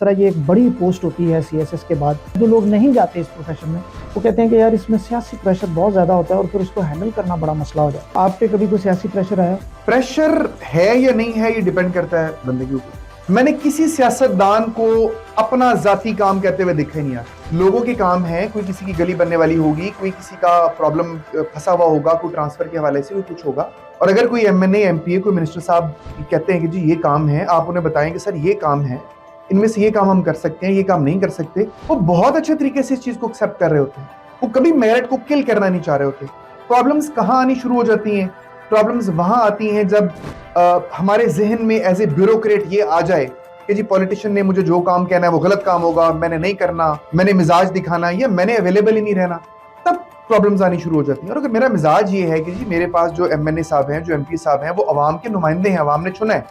तरह ये एक बड़ी पोस्ट होती है सीएसएस के बाद, जो लोग नहीं जाते इस प्रोफेशन में वो कहते हैं कि यार इसमें सियासी प्रेशर बहुत ज़्यादा होता है और फिर उसको हैंडल करना बड़ा मसला हो जाता है। आप पे कभी कोई सियासी प्रेशर आया? प्रेशर है या नहीं है ये डिपेंड करता है बंदे के ऊपर। मैंने किसी सियासतदान को अपना जाती काम कहते हुए देखा ही नहीं आता। लोगों के काम है, कोई किसी की गली बनने वाली होगी, कोई किसी का प्रॉब्लम फंसा हुआ होगा, कोई ट्रांसफर के हवाले से कोई कुछ होगा, और अगर कोई एमएनए एमपीए कोई मिनिस्टर साहब कहते हैं कि जी ये काम है, आप उन्हें बताएं कि सर ये काम है, इनमें से ये काम हम कर सकते हैं, ये काम नहीं कर सकते, वो बहुत अच्छे तरीके से इस चीज को एक्सेप्ट कर रहे होते हैं। वो कभी मेरिट को किल करना नहीं चाह रहे होते। प्रॉब्लम्स कहाँ आनी शुरू हो जाती हैं? प्रॉब्लम्स वहां आती हैं जब हमारे जहन में एज ए ब्यूरोक्रेट ये आ जाए कि जी पॉलिटिशियन ने मुझे जो काम कहना है वो गलत काम होगा, मैंने नहीं करना, मैंने मिजाज दिखाना, या मैंने अवेलेबल ही नहीं रहना, तब प्रॉब्लम्स आनी शुरू हो जाती हैं। और अगर मेरा मिजाज ये है कि जी मेरे पास जो एमएनए साहब हैं, जो एमपी साहब हैं, वो अवाम के नुमाइंदे हैं, अवाम ने चुना है,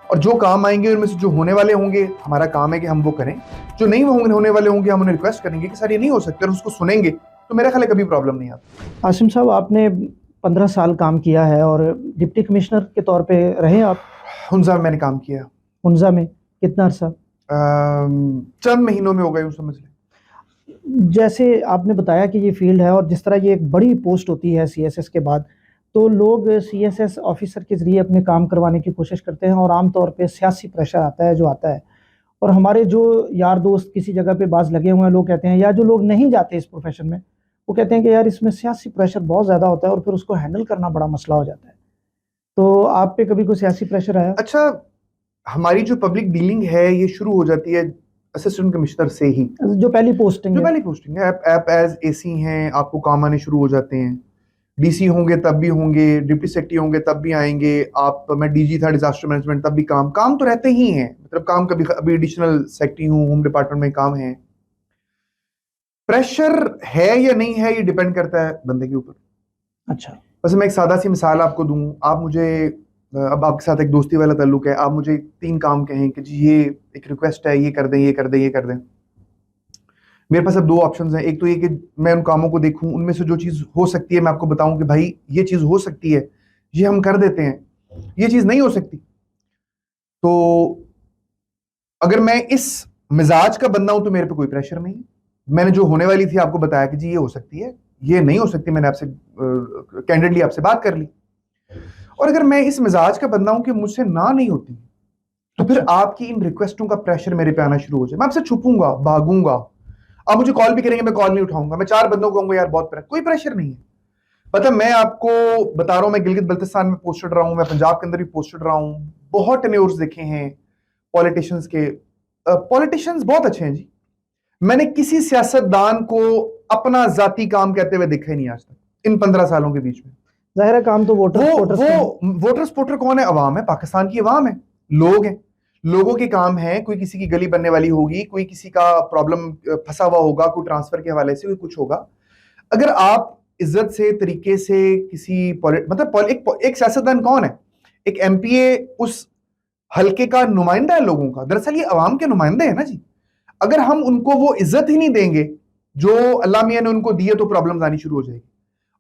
और जो काम आएंगे उनमें से जो होने वाले होंगे हमारा काम है कि हम वो करें, जो नहीं होने वाले होंगे हम उन्हें रिक्वेस्ट करेंगे कि सर ये नहीं हो सकते, और उसको सुनेंगे, तो मेरा ख्याल है कभी प्रॉब्लम नहीं आता। आसिम साहब, आपने 15 साल काम किया है और डिप्टी कमिश्नर के तौर पे रहे आप। हुंजा में मैंने काम किया। हुंजा में कितना अर्सा? चंद महीनों में हो गए, समझ लें। जैसे आपने बताया कि ये फील्ड है और जिस तरह ये एक बड़ी पोस्ट होती है सीएसएस के बाद, तो लोग सीएसएस ऑफिसर के ज़रिए अपने काम करवाने की कोशिश करते हैं और आम तौर पे सियासी प्रेशर आता है जो आता है। और हमारे जो यार दोस्त किसी जगह पे बाज लगे हुए हैं, लोग कहते हैं, या जो लोग नहीं जाते इस प्रोफेशन में वो कहते हैं कि यार इसमें सियासी प्रेशर बहुत ज़्यादा होता है और फिर उसको हैंडल करना बड़ा मसला हो जाता है। तो आप पे कभी कोई सियासी प्रेशर आया? अच्छा, हमारी जो पब्लिक डीलिंग है ये शुरू हो जाती है असिस्टेंट कमिश्नर से ही। जो पहली पोस्टिंग है, आप एज एसी हैं, आपको काम आने शुरू हो जाते हैं। डीसी होंगे तब भी होंगे, डिप्टी सेक्रेटरी होंगे तब भी आएंगे आप। मैं डीजी था डिजास्टर मैनेजमेंट, तब भी काम तो रहते ही हैं। मतलब काम कभी अभी एडिशनल सेक्रेटरी हूँ, होम डिपार्टमेंट में काम है। प्रेशर है या नहीं है ये डिपेंड करता है बंदे के ऊपर। अच्छा, बस मैं एक सादा सी मिसाल आपको दूं। आप मुझे, अब आपके साथ एक दोस्ती वाला ताल्लुक है, आप मुझे 3 काम कहें कि जी ये एक रिक्वेस्ट है, ये कर दें, ये कर दें, ये कर दें। मेरे पास अब 2 ऑप्शंस हैं। एक तो ये कि मैं उन कामों को देखूं, उनमें से जो चीज़ हो सकती है मैं आपको बताऊं कि भाई ये चीज़ हो सकती है, ये हम कर देते हैं, ये चीज़ नहीं हो सकती। तो अगर मैं इस मिजाज का बंदा हूं तो मेरे पे कोई प्रेशर नहीं है। मैंने जो होने वाली थी आपको बताया कि जी ये हो सकती है, ये नहीं हो सकती, मैंने आपसे कैंडिडली आपसे बात कर ली। और अगर मैं इस मिजाज का बंदा हूं कि मुझसे ना नहीं होती, तो फिर आपकी इन रिक्वेस्टों का प्रेशर मेरे पे आना शुरू हो जाए। मैं आपसे छुपूंगा, भागूंगा। आप मुझे कॉल भी करेंगे, मैं कॉल नहीं उठाऊंगा। मैं 4 बंदों को कहूंगा यार बहुत कोई प्रेशर नहीं है। मतलब मैं आपको बता रहा हूं, मैं गिलगित बल्तिस्तान में पोस्टेड रहा हूं, मैं पंजाब के अंदर भी पोस्टेड रहा हूं, बहुत टेन्योर्स देखे हैं पॉलिटिशियंस के। पॉलिटिशियंस बहुत अच्छे हैं जी। मैंने किसी सियासतदान को अपना जाती काम कहते हुए देखा ही नहीं आज तक इन 15 सालों के बीच में। जाहिर है काम तो वोटर सपोर्टर कौन है? अवाम है, पाकिस्तान की अवाम है, लोग हैं। लोगों के काम है, कोई किसी की गली बनने वाली होगी, कोई किसी का प्रॉब्लम फंसा हुआ होगा, कोई ट्रांसफर के हवाले से कोई कुछ होगा। अगर आप इज्जत से तरीके से किसी एक सियासतदान कौन है? एक एमपीए उस हल्के का नुमाइंदा है लोगों का। दरअसल ये अवाम के नुमाइंदे हैं ना जी। अगर हम उनको वो इज्जत ही नहीं देंगे जो अल्लाह मियां ने उनको दी है, तो प्रॉब्लम्स आनी शुरू हो जाएगी।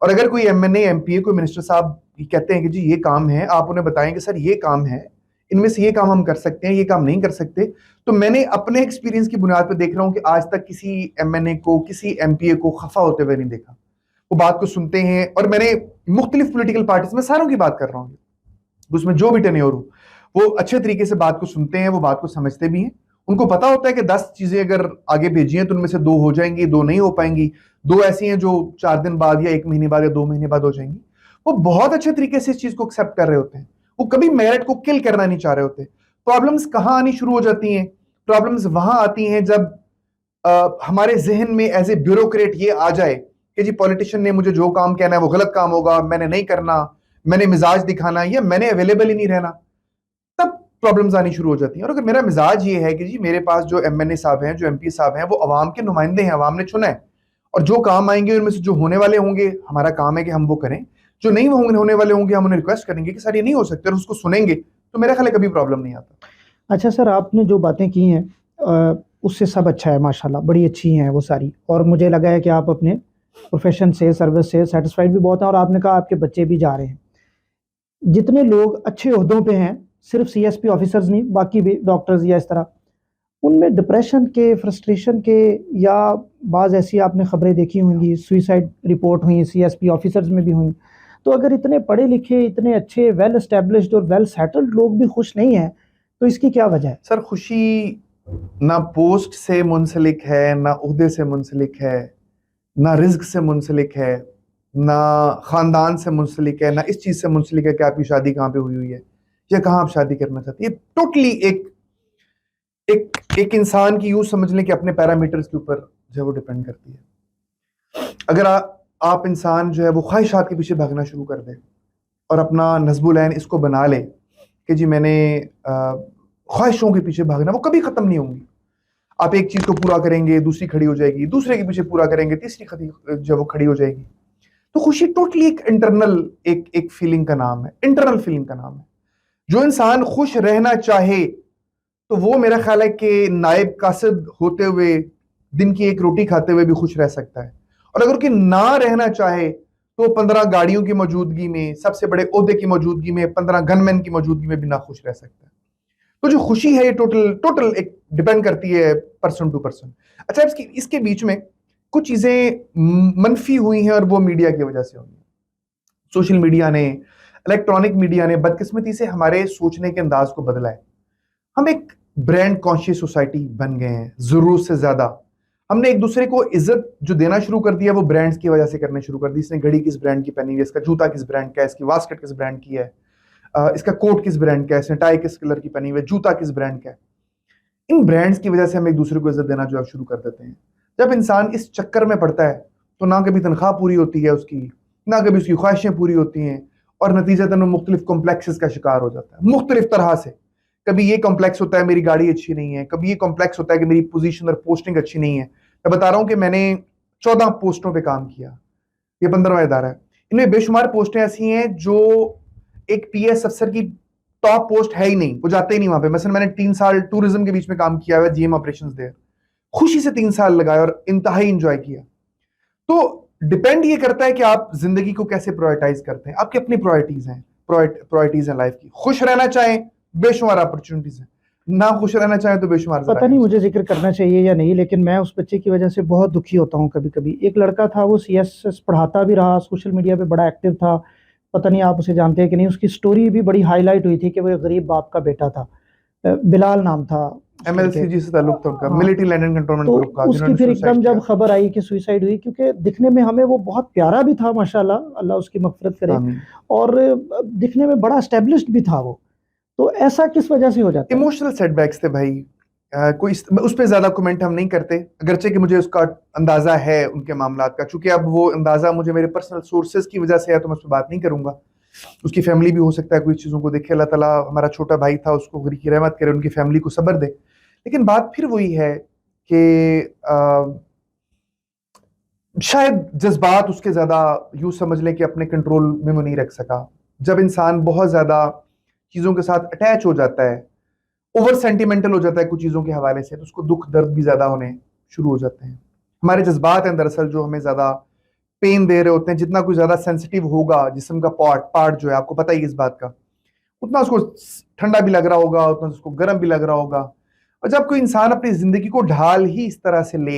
और अगर कोई एमएनए एमपीए कोई मिनिस्टर साहब कहते हैं कि जी ये काम है, आप उन्हें बताएं कि सर ये काम है, इनमें से ये काम हम कर सकते हैं, ये काम नहीं कर सकते, तो मैंने अपने एक्सपीरियंस की बुनियाद पर देख रहा हूं कि आज तक किसी एमएनए को, किसी एमपीए को खफा होते हुए नहीं देखा। वो बात को सुनते हैं। और मैंने मुख्तलिफ पोलिटिकल पार्टीज में सारों की बात कर रहा हूँ, उसमें जो भी टेन्योर हो, वो अच्छे तरीके से बात को सुनते हैं, वो बात को समझते भी हैं। उनको पता होता है कि 10 चीजें अगर आगे भेजी हैं तो उनमें से 2 हो जाएंगी, 2 नहीं हो पाएंगी, 2 ऐसी हैं जो 4 दिन बाद या 1 महीने बाद या 2 महीने बाद हो जाएंगी। वो बहुत अच्छे तरीके से इस चीज को एक्सेप्ट कर रहे होते हैं। वो कभी मेरिट को किल करना नहीं चाह रहे होते। प्रॉब्लम्स कहाँ आनी शुरू हो जाती हैं? प्रॉब्लम्स वहां आती हैं जब हमारे जहन में एज ए ब्यूरोक्रेट ये आ जाए कि जी पॉलिटिशियन ने मुझे जो काम कहना है वो गलत काम होगा, मैंने नहीं करना, मैंने मिजाज दिखाना, या मैंने अवेलेबल ही नहीं रहना, तब प्रॉब्लम्स आनी शुरू हो जाती हैं। और अगर मेरा मिजाज ये है कि जी मेरे पास जो एमएनए साहब हैं, जो एमपी साहब हैं, वो अवाम के नुमाइंदे हैं, अवाम ने चुना है, और जो काम आएंगे उनमें से जो होने वाले होंगे हमारा काम है कि हम वो करें, जो नहीं होने वाले होंगे हम उन्हें रिक्वेस्ट करेंगे कि सर ये नहीं हो सकते, और उसको सुनेंगे, तो मेरा ख्याल है कभी प्रॉब्लम नहीं आता। अच्छा सर, आपने जो बातें की हैं उससे सब अच्छा है, माशाल्लाह, बड़ी अच्छी हैं वो सारी। और मुझे लगा है कि आप अपने प्रोफेशन से, सर्विस से सेटिस्फाइड भी बहुत हैं। और आपने कहा आपके बच्चे भी जा रहे हैं। जितने लोग अच्छे ओहदों पे हैं, सिर्फ सीएसपी ऑफिसर्स नहीं, बाकी भी डॉक्टर्स या इस तरह, उनमें डिप्रेशन के, फ्रस्ट्रेशन के, या बाज़ ऐसी आपने खबरें देखी होंगी, सुइसाइड रिपोर्ट हुई सीएसपी ऑफिसर्स में भी हुई। तो अगर इतने पढ़े लिखे, इतने अच्छे, वेल एस्टेब्लिश्ड और वेल सेटल्ड लोग भी खुश नहीं हैं, तो इसकी क्या वजह है? सर, खुशी ना पोस्ट से मुंसलिक है, ना ओहदे से मुंसलिक है, ना रिज्क से मुंसलिक है, ना खानदान से मुंसलिक है, ना इस चीज से मुंसलिक है कि आपकी शादी कहाँ पे हुई हुई है या कहाँ आप शादी करना चाहती है। टोटली एक एक एक इंसान की यूं समझ लें कि अपने पैरामीटर्स के ऊपर जो है वो डिपेंड करती है। अगर आप इंसान जो है वो ख्वाहिशात के पीछे भागना शुरू कर दे और अपना नस्बुल ऐन इसको बना ले कि जी मैंने ख्वाहिशों के पीछे भागना, वो कभी खत्म नहीं होंगी। आप एक चीज को पूरा करेंगे, दूसरी खड़ी हो जाएगी, दूसरे के पीछे पूरा करेंगे, तीसरी जो वो खड़ी हो जाएगी। तो खुशी टोटली एक इंटरनल एक फीलिंग का नाम है, इंटरनल फीलिंग का नाम है। जो इंसान खुश रहना चाहे तो वो मेरा ख्याल है कि नायब कासिद होते हुए, दिन की एक रोटी खाते हुए भी खुश रह सकता है। और अगर कि ना रहना चाहे तो 15 गाड़ियों की मौजूदगी में, सबसे बड़े ओहदे की मौजूदगी में, 15 गनमैन की मौजूदगी में भी ना खुश रह सकता है। तो जो खुशी है ये टोटल टोटल एक डिपेंड करती है पर्सन टू पर्सन। अच्छा, इसके बीच में कुछ चीजें मनफी हुई हैं और वो मीडिया की वजह से हुई हैं। सोशल मीडिया ने, इलेक्ट्रॉनिक मीडिया ने बदकिस्मती से हमारे सोचने के अंदाज को बदला है। हम एक ब्रांड कॉन्शियस सोसाइटी बन गए हैं जरूरत से ज्यादा। हमने एक दूसरे को इज्जत जो देना शुरू कर दिया वो ब्रांड्स की वजह से करने शुरू कर दी। इसने घड़ी किस ब्रांड की पहनी है, इसका जूता किस ब्रांड का है, इसकी वास्केट किस ब्रांड की है, इसका कोट किस ब्रांड का है, इसने टाई किस कलर की पहनी हुई है, जूता किस ब्रांड का है। इन ब्रांड्स की वजह से हम एक दूसरे को इज्जत देना जो है शुरू कर देते हैं। जब इंसान इस चक्कर में पड़ता है तो ना कभी तनख्वाह पूरी होती है उसकी, ना कभी उसकी ख्वाहिशें पूरी होती हैं, और नतीजतन वो मुख्तलिफ कॉम्प्लेक्सेस का शिकार हो जाता है मुख्तलिफ तरह से। कभी ये कॉम्प्लेक्स होता है मेरी गाड़ी अच्छी नहीं है, कभी ये कॉम्प्लेक्स होता है कि मेरी पोजीशन और पोस्टिंग अच्छी नहीं है। मैं बता रहा हूं कि मैंने 14 पोस्टों पे काम किया, ये 15वां इदारा है। इनमें बेशुमार पोस्टें ऐसी हैं जो एक पीएस अफसर की टॉप पोस्ट है ही नहीं, वो जाते ही नहीं वहां पे। मसलन मैंने 3 साल टूरिज्म के बीच में काम किया हुआ है, जीएम ऑपरेशंस देयर, खुशी से 3 साल लगाए और इंतहाई इंजॉय किया। तो डिपेंड ये करता है कि आप जिंदगी को कैसे प्रायोरिटाइज करते हैं, आपकी अपनी प्रायोरिटीज हैं लाइफ की। खुश रहना चाहें, बेशुमार अपॉर्चुनिटीज हैं, ना खुश रहना चाहें तो बेशुमार पता नहीं मुझे जिक्र करना चाहिए या नहीं, लेकिन मैं उस बच्चे की वजह से बहुत दुखी होता हूँ कभी कभी। एक लड़का था, वो सीएसएस पढ़ाता भी रहा, सोशल मीडिया पे बड़ा एक्टिव था। पता नहीं आप उसे जानते हैं कि नहीं, उसकी स्टोरी भी बड़ी हाईलाइट हुई थी कि वो एक गरीब बाप का बेटा था। बिलाल नाम था उस लड़के। एमएलसीजी से ताल्लुक था उनका, हाँ, मिलिट्री लैंड एंड कंट्रोलमेंट ग्रुप का, तो उसकी जिन्होंने फिर सुसाइड एकदम जब किया। खबर आई कि सुसाइड हुई, क्योंकि दिखने में हमें वो बहुत प्यारा भी था माशाल्लाह, अल्लाह उसकी मगफिरत करे, आमीन। और दिखने में बड़ा एस्टेब्लिश्ड भी था वो। तो ऐसा किस वजह से हो जाता है? इमोशनल सेटबैक्स थे भाई। कोई उस पर ज्यादा कमेंट हम नहीं करते, अगरचे कि मुझे उसका अंदाजा है उनके मामलात का। चूंकि अब वो अंदाजा मुझे मेरे पर्सनल सोर्सेज की वजह से है तो मैं उस पर बात नहीं करूंगा। उसकी फैमिली भी हो सकता है कुछ चीजों को देखे, अल्लाह ताला हमारा छोटा भाई था, उसको गरी की रहमत करे, उनकी फैमिली को सब्र दे। लेकिन बात फिर वही है कि शायद जज्बात उसके ज्यादा यूं समझ लें कि अपने कंट्रोल में वो नहीं रख सका। जब इंसान बहुत ज्यादा चीजों के साथ अटैच हो जाता है, ओवर सेंटिमेंटल हो जाता है कुछ चीजों के हवाले से, तो उसको दुख दर्द भी ज्यादा होने शुरू हो जाते हैं। हमारे जज्बात हैं दरअसल जो हमें ज्यादा पेन दे रहे होते हैं। जितना कोई ज्यादा सेंसिटिव होगा जिस्म का पार्ट जो है, आपको पता ही इस बात का, उतना उसको ठंडा भी लग रहा होगा, उतना उसको गर्म भी लग रहा होगा। और जब कोई इंसान अपनी जिंदगी को ढाल ही इस तरह से ले,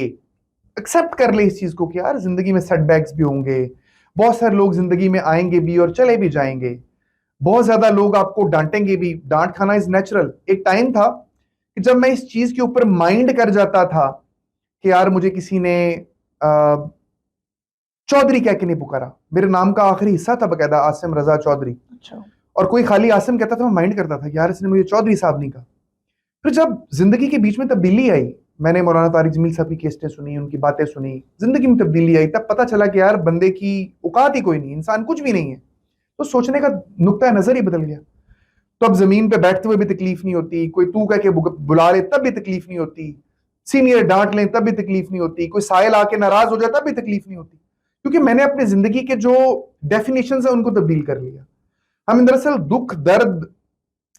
एक्सेप्ट कर ले इस चीज को कि यार जिंदगी में सेटबैक्स भी होंगे, बहुत सारे लोग जिंदगी में आएंगे भी और चले भी जाएंगे, बहुत ज्यादा लोग आपको डांटेंगे भी, डांट खाना इज नेचुरल। एक टाइम था कि जब मैं इस चीज के ऊपर माइंड कर जाता था कि यार मुझे किसी ने चौधरी कह के नहीं पुकारा, मेरे नाम का आखिरी हिस्सा था बकायदा आसिम रजा चौधरी, अच्छा। और कोई खाली आसिम कहता था, मैं माइंड करता था यार इसने मुझे चौधरी साहब नहीं कहा। फिर जब जिंदगी के बीच में तब्दीली आई, मैंने मौलाना तारिक जमील साहब की केसेटें सुनी, उनकी बातें सुनी, जिंदगी में तब्दीली आई, तब पता चला कि यार बंदे की औकात ही कोई नहीं, इंसान कुछ भी नहीं है। तो सोचने का नुक्ता नजर ही बदल गया। तो अब जमीन पे बैठते हुए भी तकलीफ नहीं होती, कोई तू कह के बुला ले तब भी तकलीफ नहीं होती, सीनियर डांट लें तब भी तकलीफ नहीं होती, कोई साहिल आके नाराज हो जाए तब भी तकलीफ नहीं होती, क्योंकि मैंने अपनी जिंदगी के जो डेफिनेशन है उनको तब्दील कर लिया। हम दरअसल दुख दर्द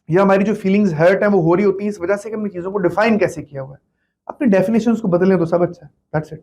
या हमारी जो फीलिंग्स हर्ट है वो हो रही होती है इस वजह से कि हमने चीजों को डिफाइन कैसे किया हुआ है। अपनी डेफिनेशंस को बदलें तो सब अच्छा है। That's it.